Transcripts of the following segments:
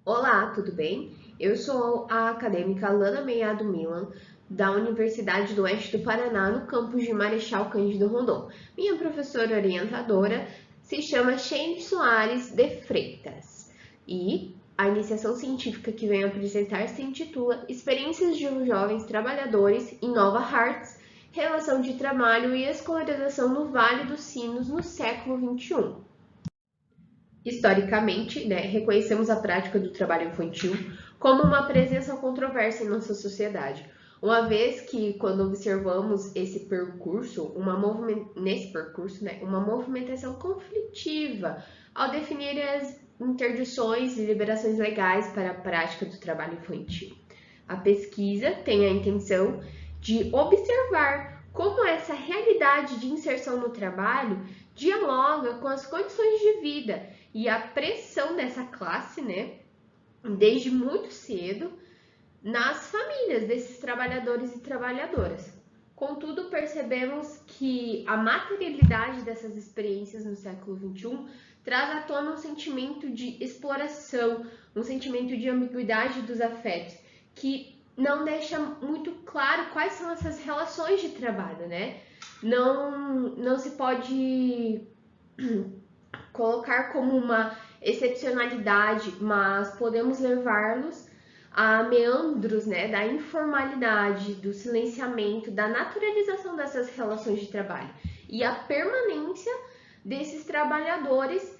Olá, tudo bem? Eu sou a acadêmica Lana Meiado Milan, da Universidade do Oeste do Paraná, no campus de Marechal Cândido Rondon. Minha professora orientadora se chama Sheine Soares de Freitas e a iniciação científica que venho apresentar se intitula Experiências de Jovens Trabalhadores em Nova Hartz, Relação de Trabalho e Escolarização no Vale dos Sinos no século XXI. Historicamente, reconhecemos a prática do trabalho infantil como uma presença controversa em nossa sociedade, uma vez que, quando observamos esse percurso, nesse percurso, uma movimentação conflitiva ao definir as interdições e liberações legais para a prática do trabalho infantil. A pesquisa tem a intenção de observar como essa realidade de inserção no trabalho dialoga com as condições de vida e a pressão dessa classe, desde muito cedo, nas famílias desses trabalhadores e trabalhadoras. Contudo, percebemos que a materialidade dessas experiências no século XXI traz à tona um sentimento de exploração, um sentimento de ambiguidade dos afetos, que não deixa muito claro quais são essas relações de trabalho, Não se pode colocar como uma excepcionalidade, mas podemos levá-los a meandros, da informalidade, do silenciamento, da naturalização dessas relações de trabalho e a permanência desses trabalhadores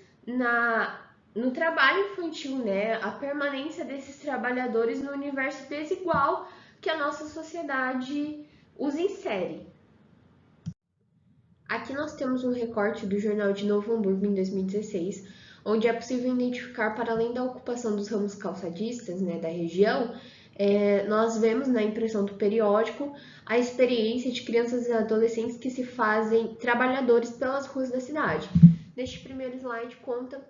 no trabalho infantil, a permanência desses trabalhadores no universo desigual que a nossa sociedade os insere. Aqui nós temos um recorte do Jornal de Novo Hamburgo em 2016, onde é possível identificar, para além da ocupação dos ramos calçadistas da região, nós vemos na impressão do periódico a experiência de crianças e adolescentes que se fazem trabalhadores pelas ruas da cidade. Neste primeiro slide conta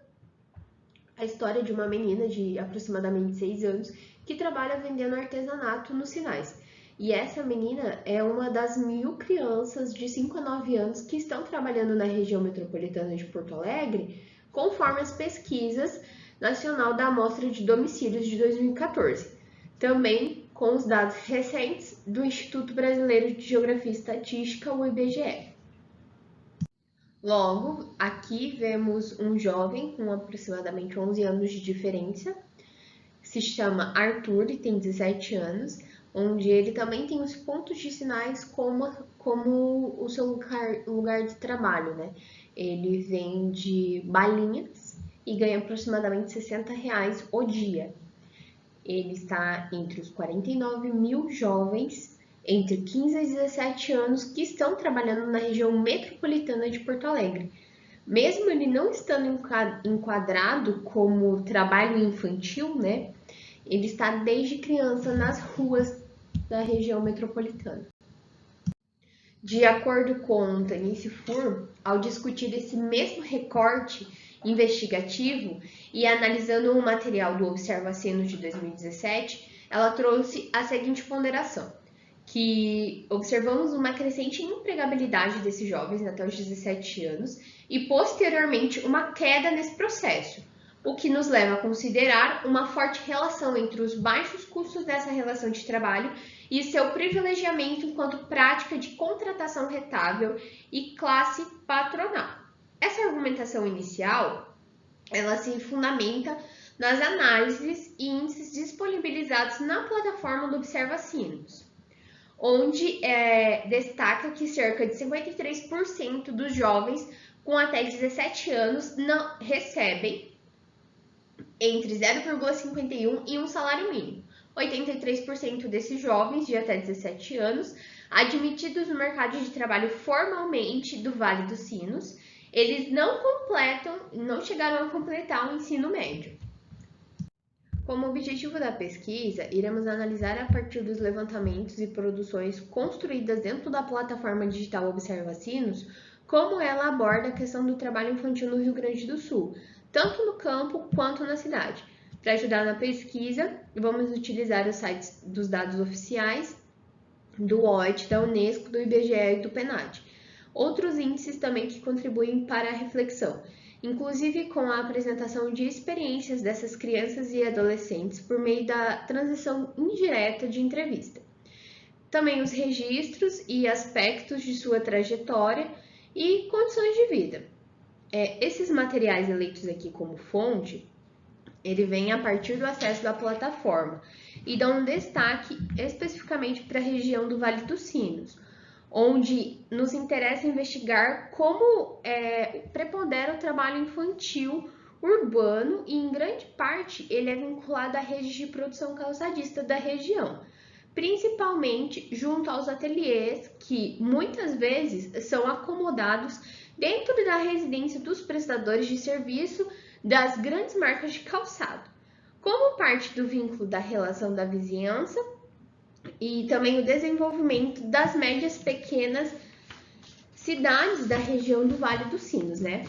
a história de uma menina de aproximadamente 6 anos que trabalha vendendo artesanato nos sinais. E essa menina é uma das 1.000 crianças de 5 a 9 anos que estão trabalhando na região metropolitana de Porto Alegre, conforme as pesquisas nacional da Amostra de Domicílios de 2014. Também com os dados recentes do Instituto Brasileiro de Geografia e Estatística, o IBGE. Logo, aqui vemos um jovem com aproximadamente 11 anos de diferença, se chama Arthur e tem 17 anos, onde ele também tem os pontos de sinais como o seu lugar de trabalho, Ele vende balinhas e ganha aproximadamente R$60 o dia. Ele está entre os 49 mil jovens entre 15 e 17 anos que estão trabalhando na região metropolitana de Porto Alegre. Mesmo ele não estando enquadrado como trabalho infantil, ele está desde criança nas ruas da região metropolitana. De acordo com Tanice Fur, ao discutir esse mesmo recorte investigativo e analisando o material do Observacinos de 2017, ela trouxe a seguinte ponderação, que observamos uma crescente empregabilidade desses jovens até os 17 anos e, posteriormente, uma queda nesse processo, o que nos leva a considerar uma forte relação entre os baixos custos dessa relação de trabalho e seu privilegiamento enquanto prática de contratação rentável e classe patronal. Essa argumentação inicial, ela se fundamenta nas análises e índices disponibilizados na plataforma do Observacinos, onde destaca que cerca de 53% dos jovens com até 17 anos não recebem entre 0,51 e um salário mínimo. 83% desses jovens de até 17 anos, admitidos no mercado de trabalho formalmente do Vale dos Sinos, eles não chegaram a completar o ensino médio. Como objetivo da pesquisa, iremos analisar a partir dos levantamentos e produções construídas dentro da plataforma digital Observacinos, como ela aborda a questão do trabalho infantil no Rio Grande do Sul, tanto no campo quanto na cidade. Para ajudar na pesquisa, vamos utilizar os sites dos dados oficiais do OIT, da Unesco, do IBGE e do PNAD. Outros índices também que contribuem para a reflexão. inclusive com a apresentação de experiências dessas crianças e adolescentes por meio da transição indireta de entrevista. Também os registros e aspectos de sua trajetória e condições de vida. Esses materiais eleitos aqui como fonte, ele vem a partir do acesso da plataforma e dá um destaque especificamente para a região do Vale dos Sinos, onde nos interessa investigar como prepondera o trabalho infantil urbano e, em grande parte, ele é vinculado à rede de produção calçadista da região, principalmente junto aos ateliês que, muitas vezes, são acomodados dentro da residência dos prestadores de serviço das grandes marcas de calçado. Como parte do vínculo da relação da vizinhança, e também o desenvolvimento das médias pequenas cidades da região do Vale dos Sinos, né?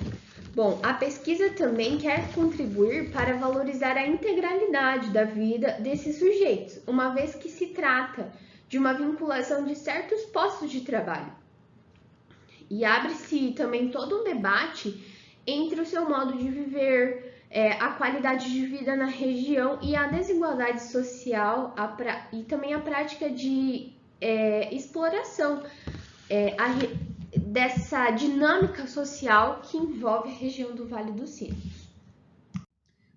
Bom, a pesquisa também quer contribuir para valorizar a integralidade da vida desses sujeitos, uma vez que se trata de uma vinculação de certos postos de trabalho. E abre-se também todo um debate entre o seu modo de viver, a qualidade de vida na região e a desigualdade social e também a prática de exploração dessa dinâmica social que envolve a região do Vale dos Sinos.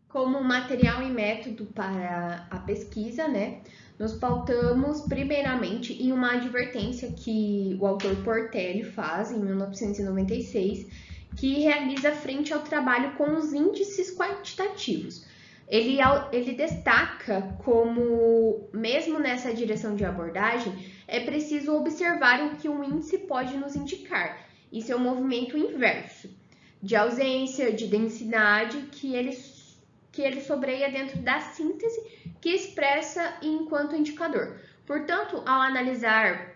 Como material e método para a pesquisa, né, nos pautamos primeiramente em uma advertência que o autor Portelli faz em 1996, que realiza frente ao trabalho com os índices quantitativos. Ele destaca como, mesmo nessa direção de abordagem, é preciso observar o que um índice pode nos indicar, e seu movimento inverso, de ausência, de densidade, que ele sobreia dentro da síntese que expressa enquanto indicador. Portanto, ao analisar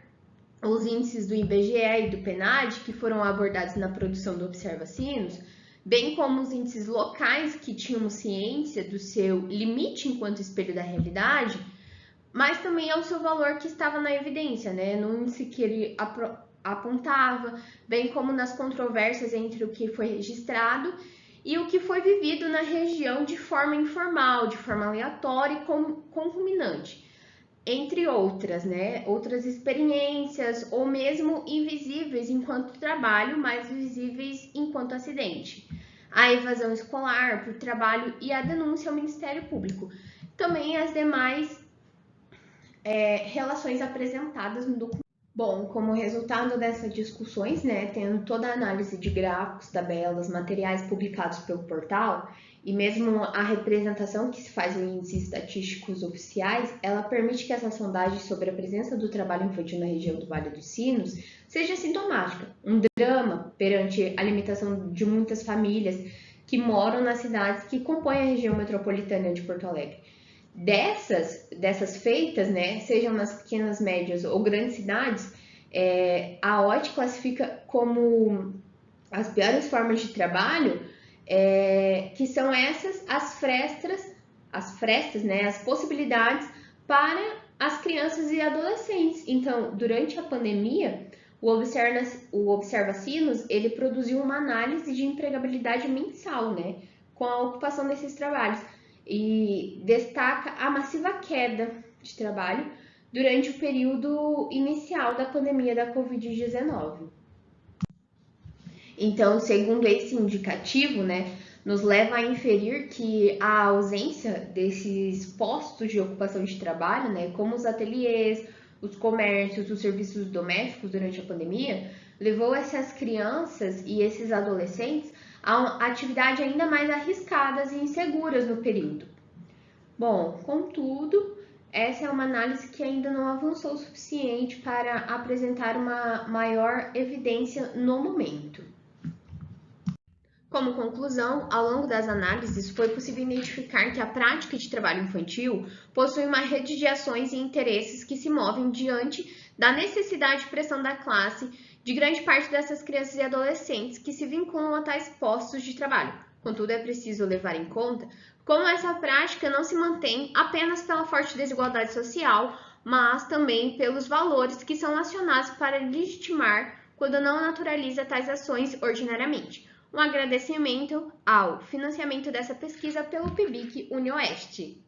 os índices do IBGE e do PNAD, que foram abordados na produção do Observa Sinos, bem como os índices locais que tínhamos ciência do seu limite enquanto espelho da realidade, mas também ao seu valor que estava na evidência, né? No índice que ele apontava, bem como nas controvérsias entre o que foi registrado e o que foi vivido na região de forma informal, de forma aleatória e concomitante, entre outras, né? Outras experiências ou mesmo invisíveis enquanto trabalho, mas visíveis enquanto acidente. A evasão escolar por trabalho e a denúncia ao Ministério Público. Também as demais relações apresentadas no documento. Bom, como resultado dessas discussões, né, tendo toda a análise de gráficos, tabelas, materiais publicados pelo portal e mesmo a representação que se faz em índices estatísticos oficiais, ela permite que essa sondagem sobre a presença do trabalho infantil na região do Vale dos Sinos seja sintomática, um drama perante a limitação de muitas famílias que moram nas cidades que compõem a região metropolitana de Porto Alegre. Dessas feitas, né, sejam nas pequenas, médias ou grandes cidades, a OIT classifica como as piores formas de trabalho, que são essas as frestas, né, as possibilidades para as crianças e adolescentes. Então, durante a pandemia, o Observa Sinos, ele produziu uma análise de empregabilidade mensal, né, com a ocupação desses trabalhos, e destaca a massiva queda de trabalho durante o período inicial da pandemia da Covid-19. Então, segundo esse indicativo, né, nos leva a inferir que a ausência desses postos de ocupação de trabalho, né, como os ateliês, os comércios, os serviços domésticos durante a pandemia, levou essas crianças e esses adolescentes a atividades ainda mais arriscadas e inseguras no período. Bom, contudo, essa é uma análise que ainda não avançou o suficiente para apresentar uma maior evidência no momento. Como conclusão, ao longo das análises, foi possível identificar que a prática de trabalho infantil possui uma rede de ações e interesses que se movem diante da necessidade de pressão da classe de grande parte dessas crianças e adolescentes que se vinculam a tais postos de trabalho. Contudo, é preciso levar em conta como essa prática não se mantém apenas pela forte desigualdade social, mas também pelos valores que são acionados para legitimar quando não naturaliza tais ações ordinariamente. Um agradecimento ao financiamento dessa pesquisa pelo PIBIC UniOeste.